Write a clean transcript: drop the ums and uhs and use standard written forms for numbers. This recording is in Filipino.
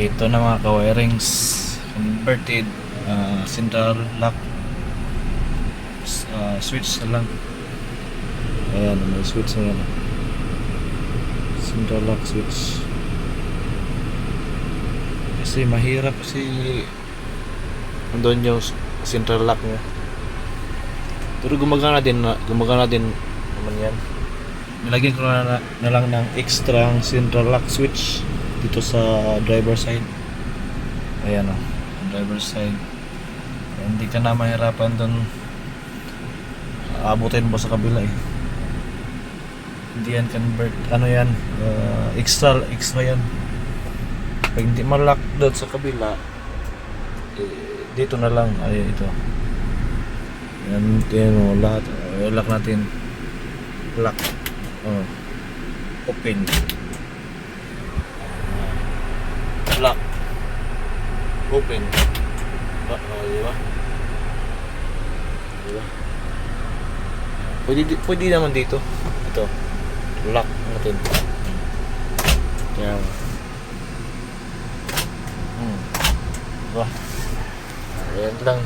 Ito na mga ka-wirings, converted, central lock, switch na lang. Ayan, may switch na yan. Central lock switch. Kasi mahirap kasi andun yung central lock niya. Pero gumagana din naman yan. Nilagyan ko na lang ng extra central lock switch dito sa driver side. Ayan o, driver side. Hindi ka na mahirapan doon. Abutin mo sa kabila eh. Hindi yan convert. Ano yan? Extra yan. Pag hindi ma-lock doon sa kabila, dito na lang. Ay, ito. Yan o, lahat. Lock natin. Lock. Open. Lock. Open. Diba? Diba? Pwede naman dito. Ito. Lock natin. Yan. Diba? Ayan lang.